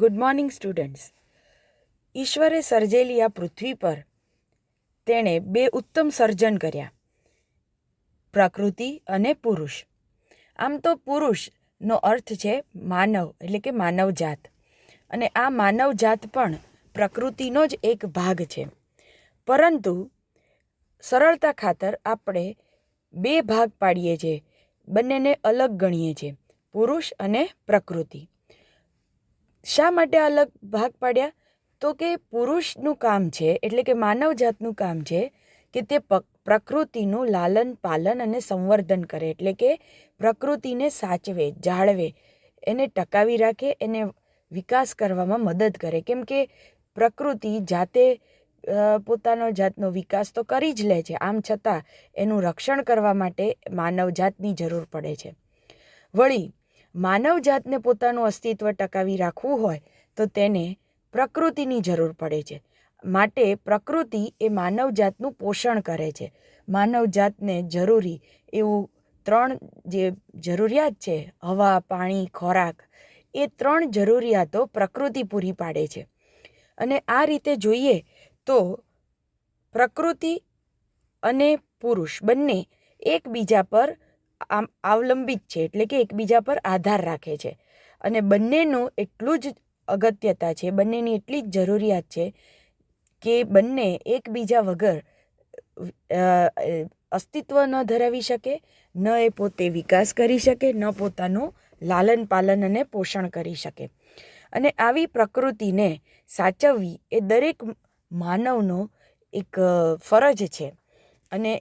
Good morning students. ઈશ્વરે સર્જેલી આ પૃથ્વી પર તેણે બે ઉત્તમ સર્જન કર્યા, પ્રકૃતિ અને પુરુષ. આમ તો પુરુષનો અર્થ છે માનવ, એટલે કે માનવજાત, અને આ માનવજાત પણ પ્રકૃતિનો જ એક ભાગ છે. પરંતુ સરળતા ખાતર આપણે બે ભાગ પાડીએ છીએ, બંનેને અલગ ગણીએ છીએ, પુરુષ અને પ્રકૃતિ. શા માટે અલગ ભાગ પાડ્યા? તો કે પુરુષનું કામ છે, એટલે કે માનવજાતનું કામ છે કે તે પ્રકૃતિનું લાલન પાલન અને સંવર્ધન કરે, એટલે કે પ્રકૃતિને સાચવે, જાળવે, એને ટકાવી રાખે, એને વિકાસ કરવામાં મદદ કરે. કેમ કે પ્રકૃતિ જાતે પોતાનો જાતનો વિકાસ તો કરી જ લે છે, આમ છતાં એનું રક્ષણ કરવા માટે માનવજાતની જરૂર પડે છે. વળી માનવજાતને પોતાનું અસ્તિત્વ ટકાવી રાખવું હોય તો તેને પ્રકૃતિની જરૂર પડે છે. માટે પ્રકૃતિ એ માનવજાતનું પોષણ કરે છે. માનવજાતને જરૂરી એવું ત્રણ જે જરૂરિયાત છે, હવા, પાણી, ખોરાક, એ ત્રણ જરૂરિયાતો પ્રકૃતિ પૂરી પાડે છે. અને આ રીતે જોઈએ તો પ્રકૃતિ અને પુરુષ બંને એકબીજા પર અવલંબિત છે, એટલે કે એકબીજા પર આધાર રાખે છે. અને બંનેનું એટલું જ અગત્યતા છે, બંનેની એટલી જ જરૂરિયાત છે કે બંને એકબીજા વગર અસ્તિત્વ ન ધરાવી શકે, ન એ પોતે વિકાસ કરી શકે, ન પોતાનું લાલન પાલન અને પોષણ કરી શકે. અને આવી પ્રકૃતિને સાચવવી એ દરેક માનવનો એક ફરજ છે, અને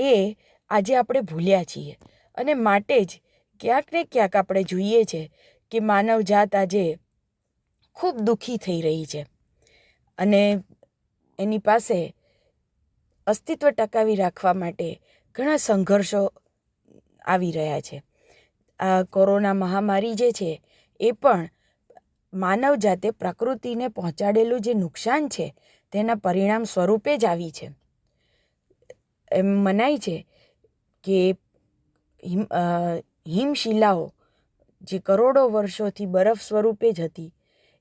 એ આજે આપણે ભૂલ્યા છીએ. અને માટે જ ક્યાંક ને ક્યાંક આપણે જોઈએ છે કે માનવજાત આજે ખૂબ દુઃખી થઈ રહી છે, અને એની પાસે અસ્તિત્વ ટકાવી રાખવા માટે ઘણા સંઘર્ષો આવી રહ્યા છે. આ કોરોના મહામારી જે છે એ પણ માનવજાતે પ્રકૃતિને પહોંચાડેલું જે નુકસાન છે તેના પરિણામ સ્વરૂપે જ આવી છે. એમ મનાય છે કે હિમશિલાઓ જે કરોડો વર્ષોથી બરફ સ્વરૂપે જ હતી,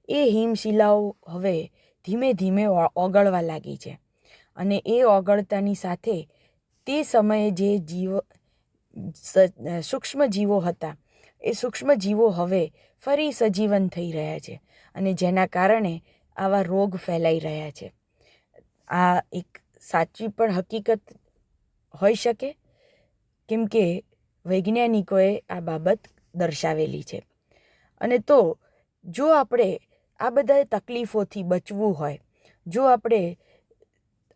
એ હિમશિલાઓ હવે ધીમે ધીમે ઓગળવા લાગી છે. અને એ ઓગળતાની સાથે તે સમયે જે સૂક્ષ્મ જીવો હતા, એ સૂક્ષ્મ જીવો હવે ફરી સજીવન થઈ રહ્યા છે, અને જેના કારણે આવા રોગ ફેલાઈ રહ્યા છે. આ એક સાચી પણ હકીકત હોઈ શકે, કેમ કે વૈજ્ઞાનિકોએ આ બાબત દર્શાવેલી છે. અને તો જો આપણે આ બધા તકલીફોથી બચવું હોય, જો આપણે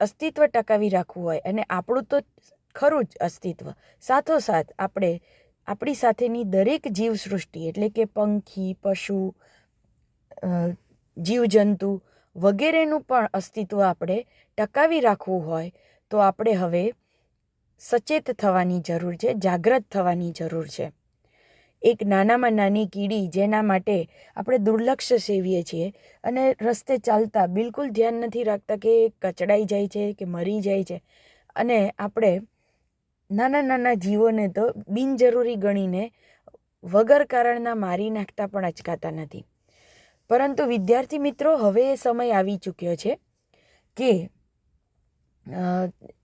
અસ્તિત્વ ટકાવી રાખવું હોય, અને આપણું તો ખરું જ અસ્તિત્વ, સાથોસાથ આપણે આપણી સાથેની દરેક જીવસૃષ્ટિ, એટલે કે પંખી, પશુ, જીવજંતુ વગેરેનું પણ અસ્તિત્વ આપણે ટકાવી રાખવું હોય તો આપણે હવે સચેત થવાની જરૂર છે, જાગૃત થવાની જરૂર છે. એક નાનામાં નાની કીડી જેના માટે આપણે દુર્લક્ષ સેવીએ છીએ, અને રસ્તે ચાલતા બિલકુલ ધ્યાન નથી રાખતા કે કચડાઈ જાય છે કે મરી જાય છે, અને આપણે નાના નાના જીવોને તો બિનજરૂરી ગણીને વગર કારણના મારી નાખતા પણ અચકાતા નથી. પરંતુ વિદ્યાર્થી મિત્રો, હવે એ સમય આવી ચૂક્યો છે કે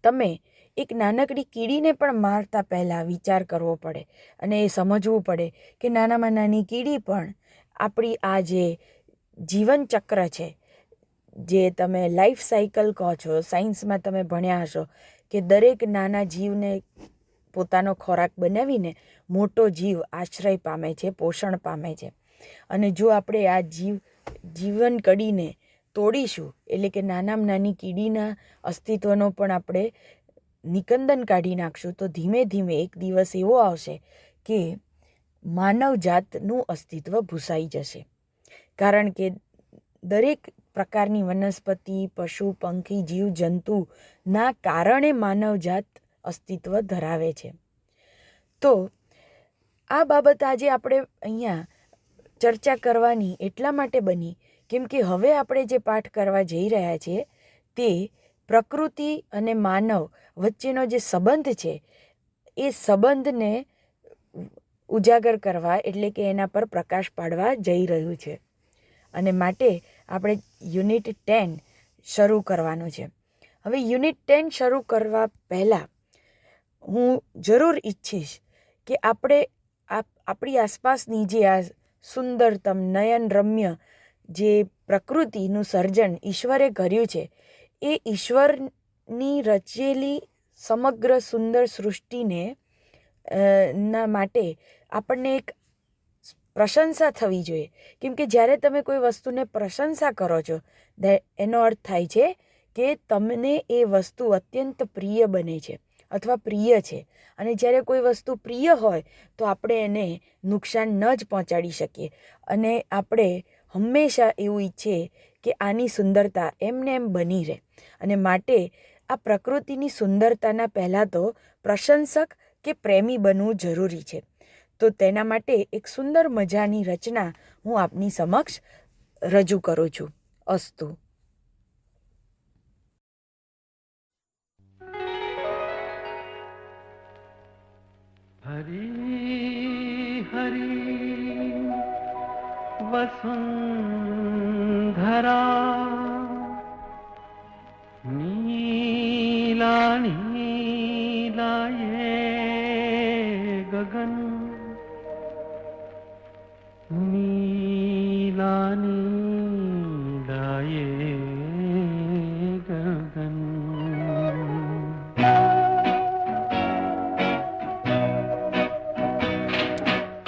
તમે એક નાનકડી કીડીને પણ મારતા પહેલાં વિચાર કરવો પડે, અને એ સમજવું પડે કે નાનામાં નાની કીડી પણ આપણી આ જે જીવનચક્ર છે, જે તમે લાઈફ સાયકલ કહો છો, સાયન્સમાં તમે ભણ્યા હશો કે દરેક નાના જીવને પોતાનો ખોરાક બનાવીને મોટો જીવ આશ્રય પામે છે, પોષણ પામે છે. અને જો આપણે આ જીવન કડીને તોડીશું, એટલે કે નાનામાં નાની કીડીના અસ્તિત્વનો પણ આપણે નિકંદન કાઢી નાખશું, તો ધીમે ધીમે એક દિવસ એવો આવશે કે માનવજાતનું અસ્તિત્વ ભૂસાઈ જશે. કારણ કે દરેક પ્રકારની વનસ્પતિ, પશુ, પંખી, જીવજંતુના કારણે માનવજાત અસ્તિત્વ ધરાવે છે. તો આ બાબત આજે આપણે અહીંયા ચર્ચા કરવાની એટલા માટે બની કેમ કે હવે આપણે જે પાઠ કરવા જઈ રહ્યા છીએ તે પ્રકૃતિ અને માનવ વચ્ચેનો જે સંબંધ છે, એ સંબંધને ઉજાગર કરવા, એટલે કે એના પર પ્રકાશ પાડવા જઈ રહ્યું છે. અને માટે આપણે યુનિટ 10 શરૂ કરવાનું છે. હવે યુનિટ 10 શરૂ કરવા પહેલાં હું જરૂર ઈચ્છીશ કે આપણે આપણી આસપાસની જે આ સુંદરતમ નયનરમ્ય જે પ્રકૃતિનું સર્જન ઈશ્વરે કર્યું છે એ ઈશ્વરની રચેલી સમગ્ર સુંદર સૃષ્ટિને ના માટે આપણને એક પ્રશંસા થવી જોઈએ. કેમ કે જ્યારે તમે કોઈ વસ્તુને પ્રશંસા કરો છો એનો અર્થ થાય છે કે તમને એ વસ્તુ અત્યંત પ્રિય બને છે અથવા પ્રિય છે. અને જ્યારે કોઈ વસ્તુ પ્રિય હોય તો આપણે એને નુકસાન ન જ પહોંચાડી શકીએ. અને આપણે હંમેશા એવું ઈચ્છીએ કે આની સુંદરતા એમને એમ બની રહે. અને માટે આ પ્રકૃતિની સુંદરતાના પહેલાં તો પ્રશંસક કે પ્રેમી બનવું જરૂરી છે. તો તેના માટે એક સુંદર મજાની રચના હું આપની સમક્ષ રજૂ કરું છું. અસ્તુ. હરી હરી વસુંધરા નીલા નીલા યે ગગન નીલા નીલા યે ગગન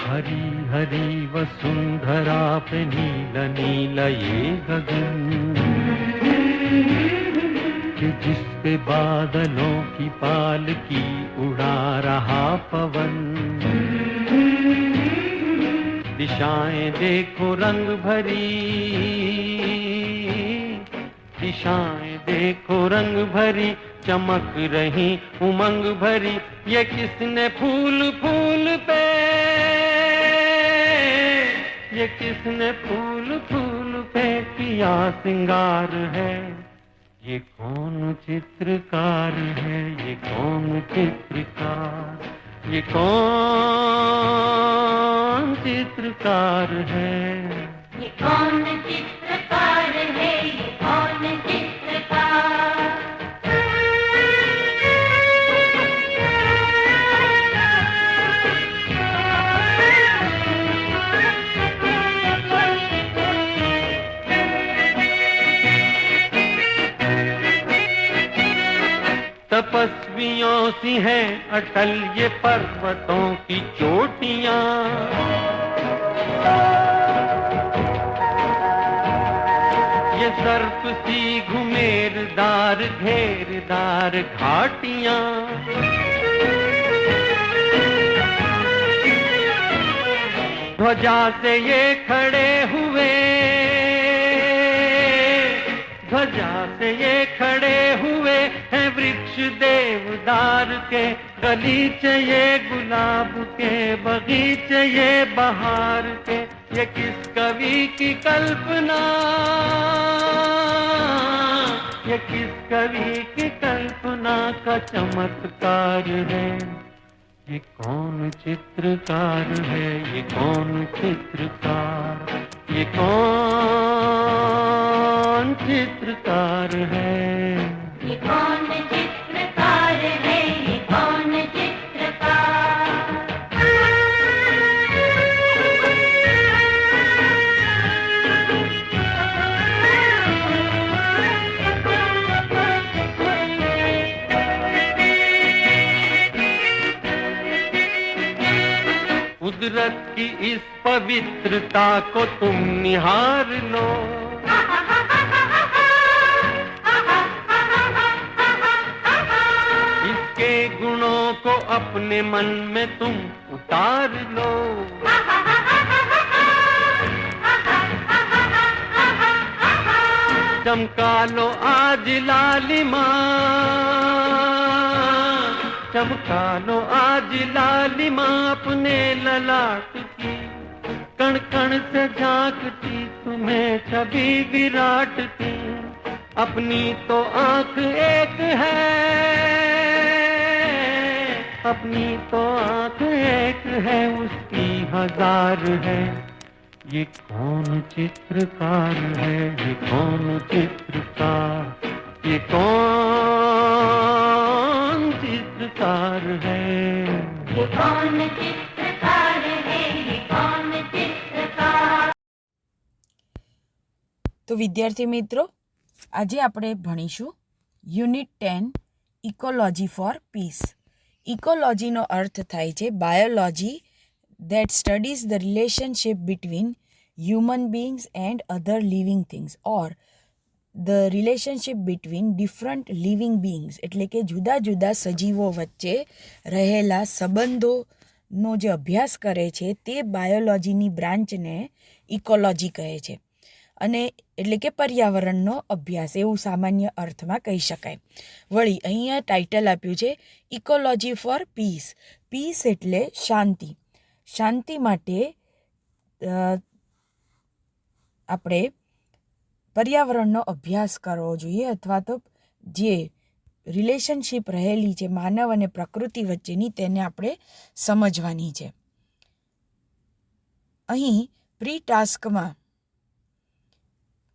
हरी हरी वसुंधरा पे नील नील ये गगन कि जिस पे बादलों की पालकी उड़ा रहा पवन दिशाएं देखो रंग भरी दिशाएं देखो रंग भरी चमक रही उमंग भरी ये किसने फूल फूल पे ये किसने फूल फूल पे किया सिंगार है ये कौन चित्रकार है ये कौन चित्रकार ये कौन चित्रकार है ये कौन चित्रकार है ये कौन चित्रकार तपस्वियों सी हैं अटल ये पर्वतों की चोटियां ये सर्प सी घुमेरदार घेरदार घाटियां ध्वजा से ये खड़े हुए ध्वजा से ये खड़े हुए हैं वृक्ष देवदार के गलीचे ये गुलाब के बगीचे ये बहार के ये किस कवि की कल्पना ये किस कवि की कल्पना का चमत्कार है ये कौन चित्रकार है ये कौन चित्रकार ये कौन चित्रकार है ये कौन चित्रकार है ये कौन कुदरत की इस पवित्रता को तुम निहार लो इसके गुणों को अपने मन में तुम उतार लो चमका लो आज लालिमा चमका लो आज लालिमा अपने ललाट की कण कण से झांकती तुम्हें छवि विराट की अपनी तो आंख एक है अपनी तो आंख एक है उसकी हजार है ये कौन चित्रकार है, ये कौन चित्रकार, ये कौन चित्रकार है, ये कौन चित्रकार है, ये कौन चित्रकार। તો વિદ્યાર્થી મિત્રો, આજે આપણે ભણીશું યુનિટ 10 ઇકોલોજી ફોર પીસ. ઇકોલોજીનો અર્થ થાય છે biology that studies the relationship between human beings and other living things or the relationship between different living beings. એટલે કે જુદા જુદા સજીવો વચ્ચે રહેલા સંબંધોનો જે અભ્યાસ કરે છે તે બાયોલોજીની બ્રાન્ચને ઇકોલોજી કહે છે. અને એટલે કે પર્યાવરણનો અભ્યાસ એવું સામાન્ય અર્થમાં કહી શકાય. વળી અહીંયા ટાઇટલ આપ્યું છે ઇકોલોજી ફોર પીસ. પીસ એટલે શાંતિ. શાંતિ માટે આપણે પર્યાવરણનો અભ્યાસ કરવો જોઈએ, અથવા તો જે રિલેશનશિપ રહેલી છે માનવ અને પ્રકૃતિ વચ્ચેની તેને આપણે સમજવાની છે. અહીં પ્રી ટાસ્કમાં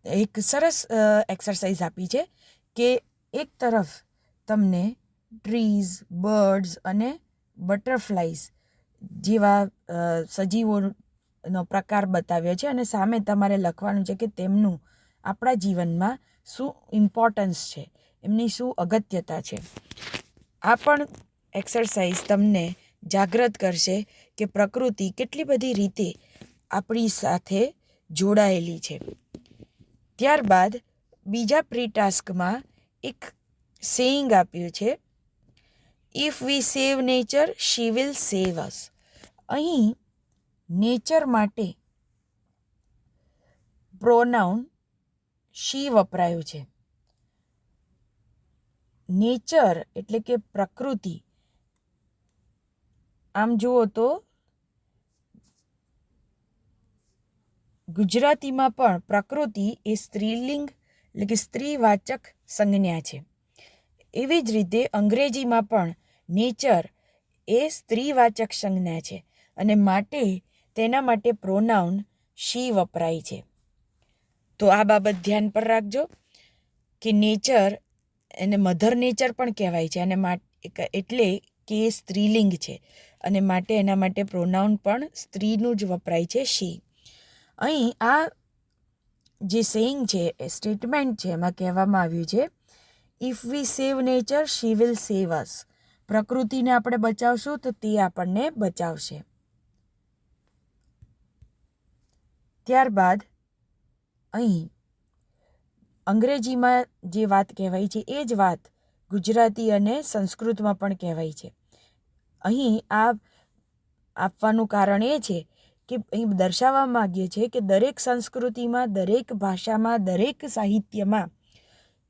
એક સરસ એક્સરસાઇઝ આપી છે કે એક તરફ તમને ટ્રીઝ, બર્ડ્સ અને બટરફ્લાઇઝ જેવા સજીવોનો પ્રકાર બતાવ્યો છે અને સામે તમારે લખવાનું છે કે તેમનું આપણા જીવનમાં શું ઇમ્પોર્ટન્સ છે, એમની શું અગત્યતા છે. આ પણ એક્સરસાઇઝ તમને જાગૃત કરશે કે પ્રકૃતિ કેટલી બધી રીતે આપણી સાથે જોડાયેલી છે. ત્યારબાદ બીજા પ્રી ટાસ્કમાં એક સેઇંગ આપ્યું છે, if we save nature she will save us. અહીં નેચર માટે પ્રોનાઉન શી વપરાયું છે. નેચર એટલે કે પ્રકૃતિ, આમ જુઓ તો ગુજરાતીમાં પણ પ્રકૃતિ એ સ્ત્રીલિંગ એટલે કે સ્ત્રીવાચક સંજ્ઞા છે. એવી જ રીતે અંગ્રેજીમાં પણ નેચર એ સ્ત્રીવાચક સંજ્ઞા છે અને માટે તેના માટે પ્રોનાઉન શી વપરાય છે. તો આ બાબત ધ્યાન પર રાખજો કે નેચર એને મધર નેચર પણ કહેવાય છે અને એટલે કે એ સ્ત્રીલિંગ છે અને માટે એના માટે પ્રોનાઉન પણ સ્ત્રીનું જ વપરાય છે, શી. અહીં આ જે સેઇંગ છે એ સ્ટેટમેન્ટ છે એમાં કહેવામાં આવ્યું છે if we save nature she will save us. પ્રકૃતિને આપણે બચાવશું તો તે આપણને બચાવશે. ત્યારબાદ અહીં અંગ્રેજીમાં જે વાત કહેવાય છે એ જ વાત ગુજરાતી અને સંસ્કૃતમાં પણ કહેવાય છે. અહીં આ આપવાનું કારણ એ છે કે અહીં દર્શાવવા માગીએ છીએ કે દરેક સંસ્કૃતિમાં, દરેક ભાષામાં, દરેક સાહિત્યમાં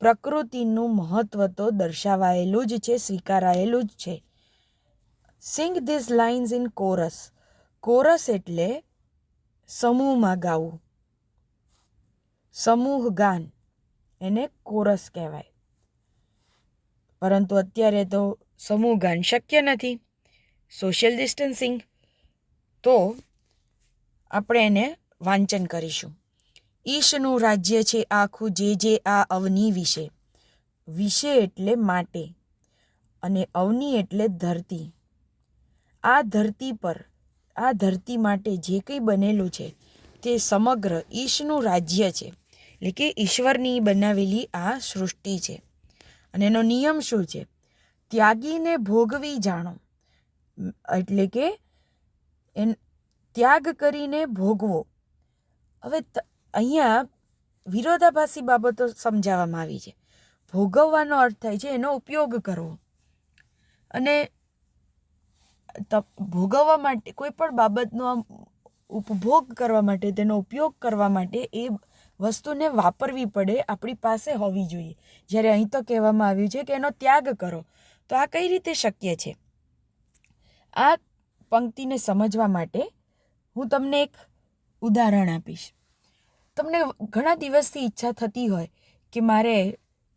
પ્રકૃતિનું મહત્ત્વ તો દર્શાવાયેલું જ છે, સ્વીકારાયેલું જ છે. Sing this lines in chorus. Chorus એટલે સમૂહમાં ગાવું, સમૂહ ગાન, એને કોરસ કહેવાય. પરંતુ અત્યારે તો સમૂહ ગાન શક્ય નથી, સોશિયલ ડિસ્ટન્સિંગ. તો આપણે એને વાંચન કરીશું. ઈશનું રાજ્ય છે આખું જે આ અવની વિશે. વિશે એટલે માટે અને અવની એટલે ધરતી. આ ધરતી પર, આ ધરતી માટે જે કંઈ બનેલું છે તે સમગ્ર ઈશનું રાજ્ય છે, એટલે કે ઈશ્વરની બનાવેલી આ સૃષ્ટિ છે. અને એનો નિયમ શું છે? ત્યાગીને ભોગવી જાણો, એટલે કે ત્યાગ કરીને ભોગવો. હવે અહીંયા વિરોધાભાસી બાબતો સમજાવવામાં આવી છે. ભોગવવાનો અર્થ થાય છે એનો ઉપયોગ કરવો, અને ભોગવવા માટે કોઈ પણ બાબતનો ઉપભોગ કરવા માટે, તેનો ઉપયોગ કરવા માટે એ વસ્તુને વાપરવી પડે, આપણી પાસે હોવી જોઈએ. જ્યારે અહીં તો કહેવામાં આવ્યું છે કે એનો ત્યાગ કરો. તો આ કઈ રીતે શક્ય છે? આ પંક્તિને સમજવા માટે હું તમને એક ઉદાહરણ આપીશ. તમને ઘણા દિવસથી ઈચ્છા થતી હોય કે મારે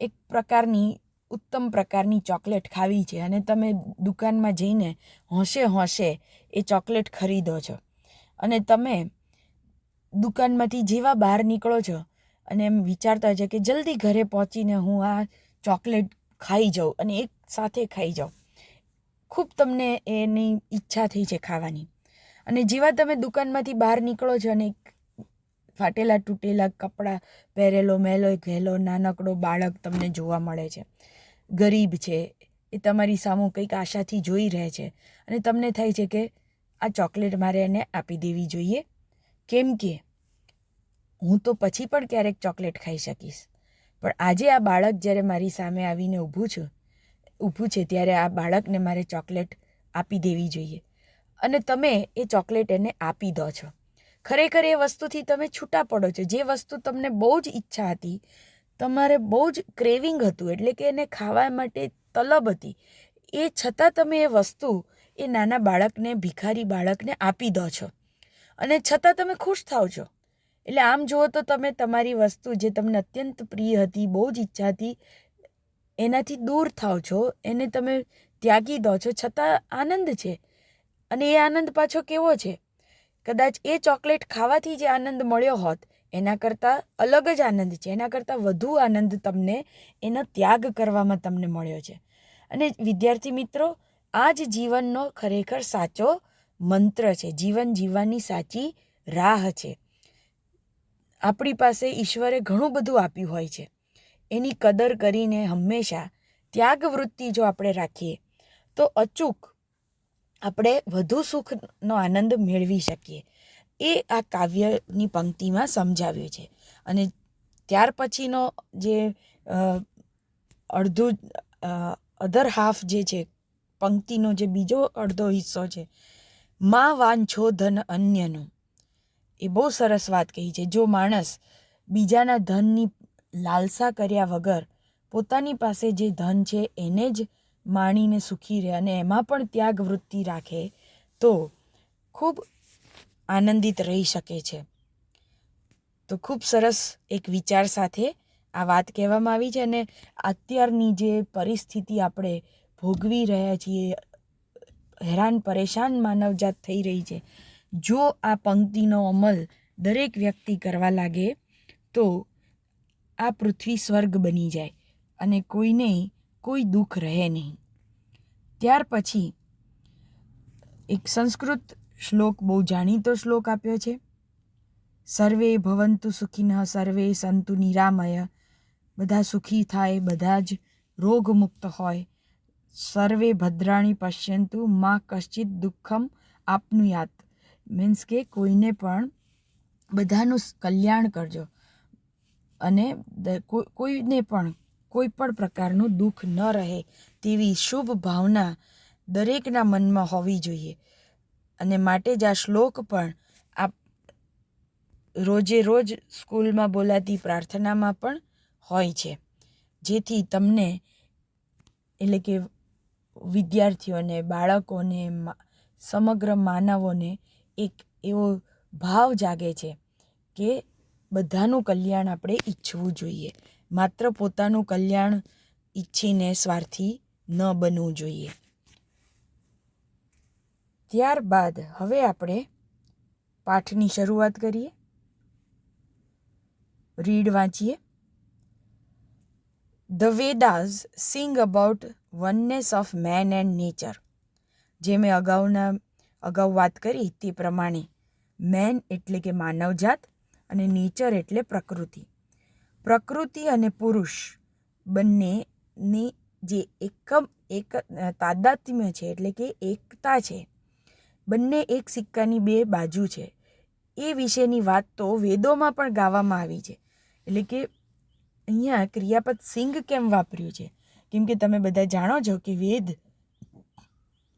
એક પ્રકારની ઉત્તમ પ્રકારની ચોકલેટ ખાવી છે અને તમે દુકાનમાં જઈને હોંશે હોંશે એ ચોકલેટ ખરીદો છો અને તમે દુકાનમાંથી જેવા બહાર નીકળો છો અને એમ વિચારતા હોય છે કે જલ્દી ઘરે પહોંચીને હું આ ચોકલેટ ખાઈ જાઉં અને એક સાથે ખાઈ જાઉં. ખૂબ તમને એની ઈચ્છા થઈ છે ખાવાની. અને જેવા તમે દુકાનમાંથી બહાર નીકળો છો અને ફાટેલા તૂટેલા કપડાં પહેરેલો મેલો ઘેલો નાનકડો બાળક તમને જોવા મળે છે, ગરીબ છે, એ તમારી સામું કંઈક આશાથી જોઈ રહે છે અને તમને થાય છે કે આ ચોકલેટ મારે એને આપી દેવી જોઈએ, કેમ કે હું તો પછી પણ ક્યારેક ચોકલેટ ખાઈ શકીશ. પણ આજે આ બાળક જ્યારે મારી સામે આવીને ઊભું છે ત્યારે આ બાળકને મારે ચોકલેટ આપી દેવી જોઈએ અને તમે એ ચોકલેટ એને આપી દો છો. ખરેખર એ વસ્તુથી તમે છૂટા પડો છો. જે વસ્તુ તમને બહુ જ ઈચ્છા હતી, તમારે બહુ જ ક્રેવિંગ હતું, એટલે કે એને ખાવા માટે તલબ હતી, એ છતાં તમે એ વસ્તુ એ નાના બાળકને, ભિખારી બાળકને આપી દો છો અને છતાં તમે ખુશ થાઓ છો. એટલે આમ જુઓ તો તમે તમારી વસ્તુ જે તમને અત્યંત પ્રિય હતી, બહુ જ ઈચ્છા હતી, એનાથી દૂર થાઓ છો, એને તમે ત્યાગી દો છો, છતાં આનંદ છે. અને એ આનંદ પાછો કેવો છે? કદાચ એ ચોકલેટ ખાવાથી જે આનંદ મળ્યો હોત એના કરતાં અલગ જ આનંદ છે, એના કરતાં વધુ આનંદ તમને એનો ત્યાગ કરવામાં તમને મળ્યો છે. અને વિદ્યાર્થી મિત્રો, આ જ જીવનનો ખરેખર સાચો મંત્ર છે, જીવન જીવવાની સાચી રાહ છે. આપણી પાસે ઈશ્વરે ઘણું બધું આપ્યું હોય છે, એની કદર કરીને હંમેશા ત્યાગ વૃત્તિ જો આપણે રાખીએ તો અચૂક આપણે વધુ સુખનો આનંદ મેળવી શકીએ. એ આ કાવ્યની પંક્તિમાં સમજાવ્યું છે. અને ત્યાર પછીનો જે અડધું અધર હાફ જે છે પંક્તિનો જે બીજો અડધો હિસ્સો છે, માં વાંછો ધન અન્યનું, એ બહુ સરસ વાત કહી છે. જો માણસ બીજાના ધનની લાલસા કર્યા વગર પોતાની પાસે જે ધન છે એને જ માણીને સુખી રહે અને એમાં પણ ત્યાગ વૃત્તિ રાખે તો ખૂબ આનંદિત રહી શકે છે. તો ખૂબ સરસ એક વિચાર સાથે આ વાત કહેવામાં આવી છે. અને અત્યારની જે પરિસ્થિતિ આપણે ભોગવી રહ્યા છીએ, હેરાન પરેશાન માનવજાત થઈ રહી છે, જો આ પંક્તિનો અમલ દરેક વ્યક્તિ કરવા લાગે તો આ પૃથ્વી સ્વર્ગ બની જાય અને કોઈને કોઈ દુઃખ રહે નહીં. ત્યાર પછી એક સંસ્કૃત શ્લોક, બહુ જાણીતો શ્લોક આપ્યો છે. સર્વે ભવંતુ સુખિનઃ સર્વે સંતુ નિરામય. બધા સુખી થાય, બધા જ રોગમુક્ત હોય. સર્વે ભદ્રાણી પશ્યંતુ માં કશ્ચિત દુઃખમ આપનુયાત. મીન્સ કે કોઈને પણ બધાનું કલ્યાણ કરજો અને કોઈને પણ કોઈ પણ પ્રકારનું દુઃખ ન રહે તેવી શુભ ભાવના દરેકના મનમાં હોવી જોઈએ. અને માટે જ આ શ્લોક પણ આ રોજે રોજ સ્કૂલમાં બોલાતી પ્રાર્થનામાં પણ હોય છે, જેથી તમને એટલે કે વિદ્યાર્થીઓને, બાળકોને, સમગ્ર માનવોને એક એવો ભાવ જાગે છે કે બધાનું કલ્યાણ આપણે ઈચ્છવું જોઈએ, માત્ર પોતાનું કલ્યાણ ઈચ્છીને સ્વાર્થી ન બનવું જોઈએ. ત્યારબાદ હવે આપણે પાઠની શરૂઆત કરીએ. રીડ વાંચીએ. The Vedas sing about oneness of man and nature. જે મેં અગાઉ વાત કરી તે પ્રમાણે મેન એટલે કે માનવજાત અને નેચર એટલે પ્રકૃતિ. પ્રકૃતિ અને પુરુષ બંનેની જે એક તાદાત્મ્ય છે એટલે કે એકતા છે, બંને એક સિક્કાની બે બાજુ છે, એ વિશેની વાત તો વેદોમાં પણ ગાવામાં આવી છે. એટલે કે અહીંયા ક્રિયાપદ સિંગ કેમ વાપર્યું છે? કેમ કે તમે બધા જાણો છો કે વેદ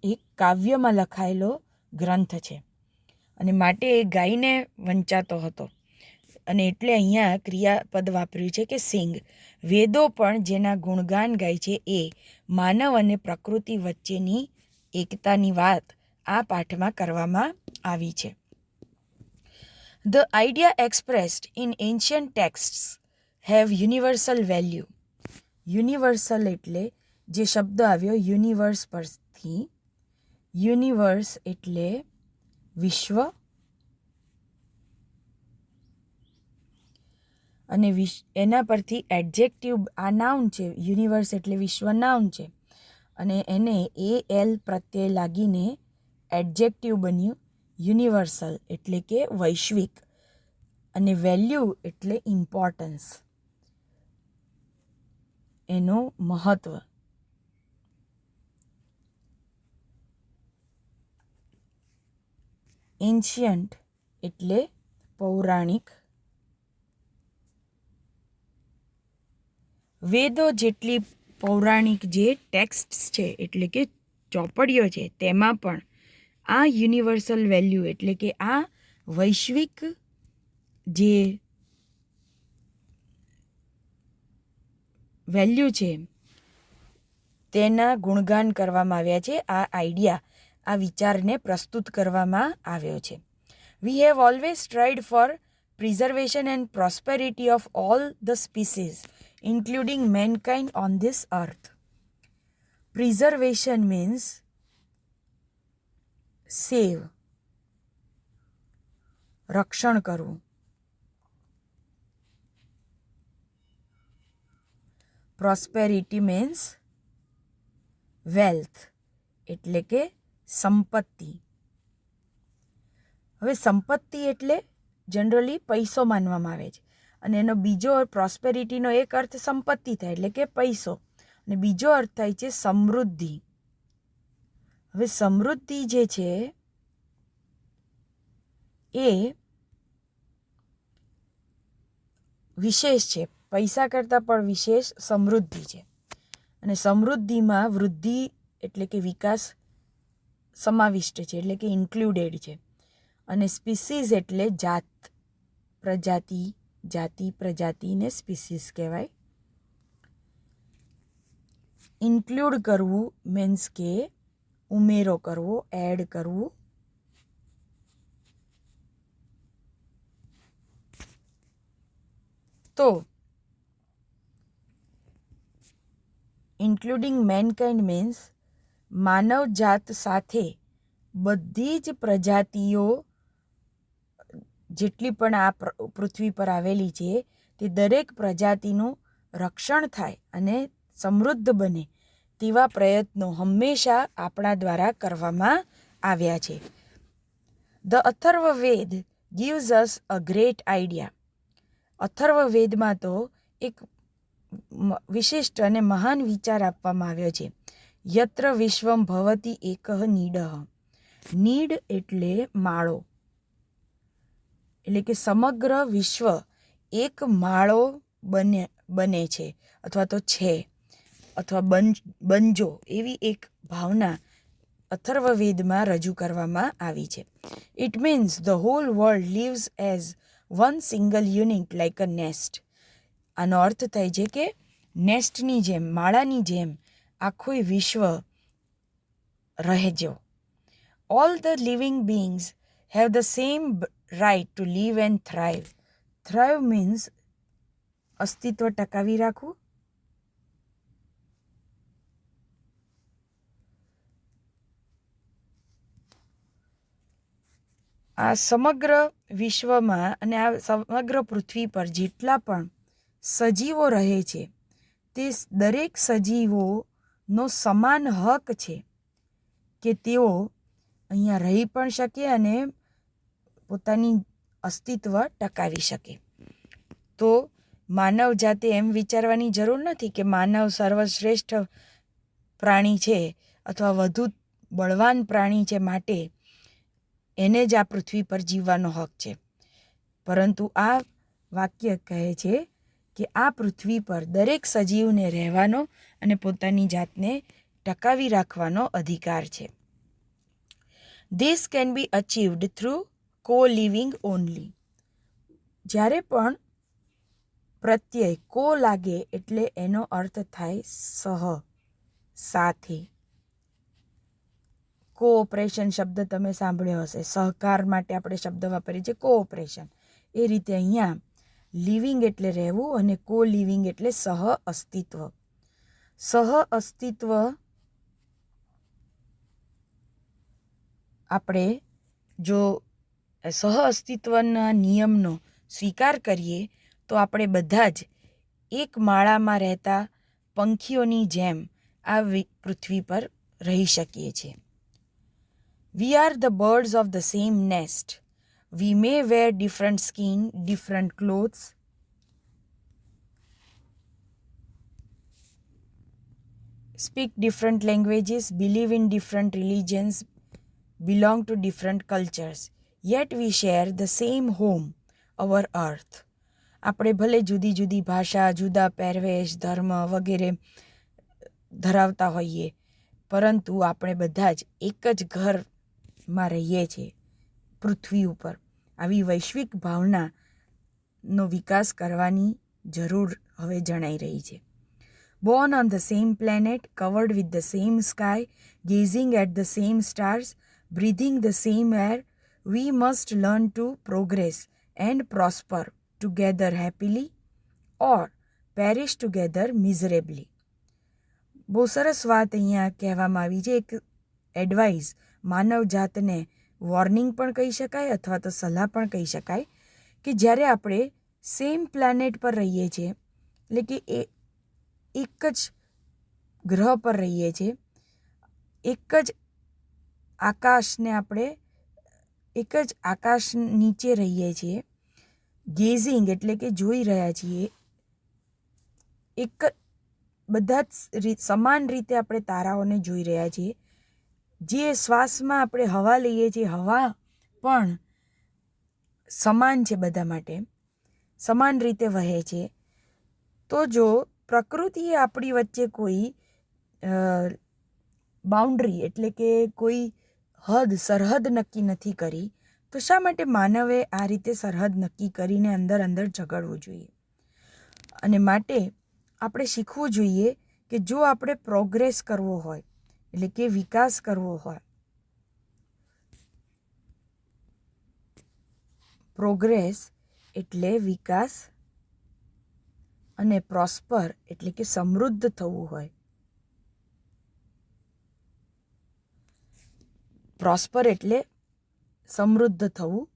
એક કાવ્યમાં લખાયેલો ગ્રંથ છે અને માટે એ ગાઈને વંચાતો હતો અને એટલે અહીંયા ક્રિયાપદ વાપર્યું છે કે સિંગ. વેદો પણ જેના ગુણગાન ગાય છે એ માનવ અને પ્રકૃતિ વચ્ચેની એકતાની વાત આ પાઠમાં કરવામાં આવી છે. The idea expressed in ancient texts have universal value. Universal એટલે જે શબ્દ આવ્યો યુનિવર્સ પરથી, યુનિવર્સ એટલે વિશ્વ અને એના પરથી એડજેક્ટિવ, આ નાઉન છે, યુનિવર્સ એટલે વિશ્વ નાઉન છે, અને એને AL પ્રત્યે લાગીને એડજેક્ટિવ બન્યું યુનિવર્સલ એટલે કે વૈશ્વિક, અને વેલ્યુ એટલે ઇમ્પોર્ટન્સ, એનું મહત્વ. એન્શિયન્ટ એટલે પૌરાણિક. વેદો જેટલી પૌરાણિક જે ટેક્સ્ટ છે એટલે કે ચોપડીઓ છે તેમાં પણ આ યુનિવર્સલ વેલ્યુ એટલે કે આ વૈશ્વિક જે વેલ્યુ છે તેના ગુણગાન કરવામાં આવ્યા છે. આ આઈડિયા, આ વિચારને પ્રસ્તુત કરવામાં આવ્યો છે. We have always tried for preservation and prosperity of all the species including mankind on this earth. Preservation means save, રક્ષણ કરવું. Prosperity means wealth, એટલે કે સંપત્તિ. હવે સંપત્તિ એટલે જનરલી પૈસો માનવામાં આવે છે, અને એનો બીજો પ્રોસ્પેરિટીનો એક અર્થ સંપત્તિ થાય એટલે કે પૈસો, અને બીજો અર્થ થાય છે સમૃદ્ધિ. હવે સમૃદ્ધિ જે છે એ વિશેષ છે, પૈસા કરતાં પણ વિશેષ સમૃદ્ધિ છે, અને સમૃદ્ધિમાં વૃદ્ધિ એટલે કે વિકાસ સમાવિષ્ટ છે એટલે કે ઇન્ક્લુડેડ છે, અને સ્પીસીઝ એટલે જાત, પ્રજાતિ, જાતિ, પ્રજાતિને સ્પીસીસ કહેવાય. ઇન્ક્લુડ કરવું મીન્સ કે ઉમેરો કરવો, એડ કરવું. તો ઇન્ક્લુડિંગ મેનકાઇન્ડ મીન્સ માનવ જાત સાથે બધી જ પ્રજાતિઓ જેટલી પણ આ પૃથ્વી પર આવેલી છે તે દરેક પ્રજાતિનું રક્ષણ થાય અને સમૃદ્ધ બને તેવા પ્રયત્નો હંમેશા આપણા દ્વારા કરવામાં આવ્યા છે. The Atharvaveda gives us a great idea. અથર્વવેદમાં તો એક વિશિષ્ટ અને મહાન વિચાર આપવામાં આવ્યો છે. યત્ર વિશ્વમ ભવતી એકઃ નીડઃ. નીડ એટલે માળો, એટલે કે સમગ્ર વિશ્વ એક માળો બને છે અથવા તો છે અથવા બનજો, એવી એક ભાવના અથર્વવેદમાં રજૂ કરવામાં આવી છે. It means the hall world leaves as one single unit like a nest. આનો અર્થ થાય છે કે નેસ્ટની જેમ, માળાની જેમ આખું વિશ્વ રહેજો. All the living beings have the same right to live and thrive. Thrive means અસ્તિત્વ ટકાવી રાખવું. આ સમગ્ર વિશ્વમાં અને આ સમગ્ર પૃથ્વી પર જેટલા પણ સજીવો રહે છે તે દરેક સજીવોનો સમાન હક છે કે તેઓ અહીંયા રહી પણ શકે અને પોતાની અસ્તિત્વ ટકાવી શકે. તો માનવ જાતે એમ વિચારવાની જરૂર નથી કે માનવ સર્વશ્રેષ્ઠ પ્રાણી છે અથવા વધુ બળવાન પ્રાણી છે માટે એને જ આ પૃથ્વી પર જીવવાનો હક છે. પરંતુ આ વાક્ય કહે છે કે આ પૃથ્વી પર દરેક સજીવને રહેવાનો અને પોતાની જાતને ટકાવી રાખવાનો અધિકાર છે. This can be achieved through co-living only. જ્યારે પણ પ્રત્યય કો લાગે એટલે એનો અર્થ થાય સહ, સાથે. કોઓપરેશન શબ્દ તમે સાંભળ્યો હશે, સહકાર માટે આપણે શબ્દ વાપરીએ છીએ કોઓપરેશન. એ રીતે અહીંયા લિવિંગ એટલે રહેવું અને કો લિવિંગ એટલે સહ અસ્તિત્વ. સહ અસ્તિત્વ આપણે જો સહ અસ્તિત્વના નિયમનો સ્વીકાર કરીએ તો આપણે બધા જ એક માળામાં રહેતા પંખીઓની જેમ આ પૃથ્વી પર રહી શકીએ છીએ. We are the birds of the same nest. We may wear different skin, different clothes, speak different languages, believe in different religions, belong to different cultures, yet we share the same home, our earth. આપણે ભલે જુદી જુદી ભાષા, જુદા પહેરવેશ, ધર્મ વગેરે ધરાવતા હોઈએ, પરંતુ આપણે બધા જ એક જ ઘરમાં રહીએ છીએ પૃથ્વી ઉપર. આવી વૈશ્વિક ભાવનાનો વિકાસ કરવાની જરૂર હવે જણાઈ રહી છે. Born on the same planet, covered with the same sky, gazing at the same stars, breathing the same air, we must learn to progress and prosper together happily or perish together miserably. બહુ સરસ વાત અહીંયા કહેવામાં આવી છે. એક advice, માનવ જાતને warning પણ કહી શકાય અથવા તો સલાહ પણ કહી શકાય કે જ્યારે આપણે સેમ પ્લેનેટ પર રહીએ છીએ, એટલે કે એક જ ગ્રહ પર રહીએ છીએ, એક જ આકાશને આપણે એક જ આકાશ નીચે રહીએ છીએ, ગેઝિંગ એટલે કે જોઈ રહ્યા છીએ, એક બધા જ સમાન રીતે આપણે તારાઓને જોઈ રહ્યા છીએ. જે શ્વાસમાં આપણે હવા લઈએ છીએ, હવા પણ સમાન છે, બધા માટે સમાન રીતે વહે છે. તો જો પ્રકૃતિએ આપણી વચ્ચે કોઈ બાઉન્ડ્રી એટલે કે કોઈ સરહદ નક્કી નથી કરી, તો શા માટે માનવે આ રીતે સરહદ નક્કી કરીને અંદર ઝઘડવું જોઈએ? અને માટે આપણે શીખવું જોઈએ કે જો આપણે પ્રોગ્રેસ કરવો હોય, એટલે કે વિકાસ કરવો હોય, પ્રોગ્રેસ એટલે વિકાસ અને પ્રોસ્પર એટલે કે સમૃદ્ધ થવું હોય, પ્રોસ્પર એટલે સમૃદ્ધ થવું.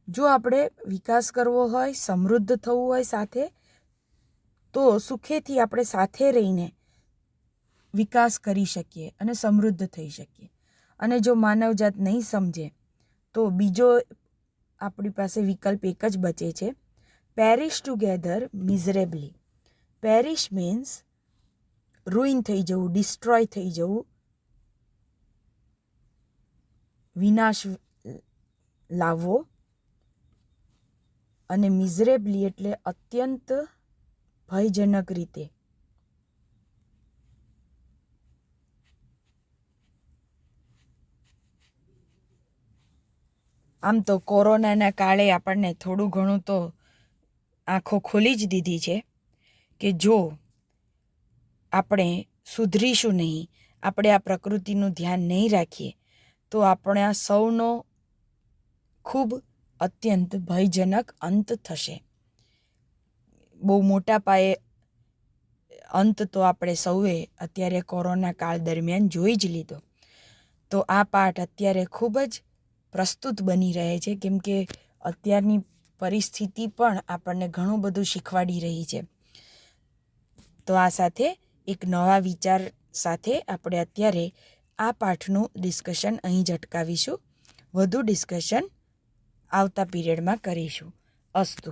જો આપણે વિકાસ કરવો હોય, સમૃદ્ધ થવું હોય સાથે, તો સુખેથી આપણે સાથે રહીને વિકાસ કરી શકીએ અને સમૃદ્ધ થઈ શકીએ. અને જો માનવજાત નહીં સમજે તો બીજો આપણી પાસે વિકલ્પ એક જ બચે છે, પેરિશ ટુગેધર મિઝરેબલી. પેરિશ મીન્સ રૂઇન થઈ જવું, ડિસ્ટ્રોય થઈ જવું, વિનાશ લાવવો. અને મિઝરેબલી એટલે અત્યંત ભયજનક રીતે. આમ તો કોરોનાના કાળે આપણને થોડું ઘણું તો આંખો ખોલી જ દીધી છે કે જો આપણે સુધરીશું નહીં, આપણે આ પ્રકૃતિનું ધ્યાન નહીં રાખીએ, તો આપણા સૌનો ખૂબ અત્યંત ભયજનક અંત થશે. બહુ મોટા પાયે અંત તો આપણે સૌએ અત્યારે કોરોના કાળ દરમિયાન જોઈ જ લીધો. તો આ પાઠ અત્યારે ખૂબ જ પ્રસ્તુત બની રહે છે, કેમ કે અત્યારની પરિસ્થિતિ પણ આપણને ઘણું બધું શીખવાડી રહી છે. તો આ સાથે એક નવા વિચાર સાથે આપણે અત્યારે આ પાઠનું ડિસ્કશન અહીં જ અટકાવીશું. વધુ ડિસ્કશન આવતા પીરિયડમાં કરીશું. અસ્તુ.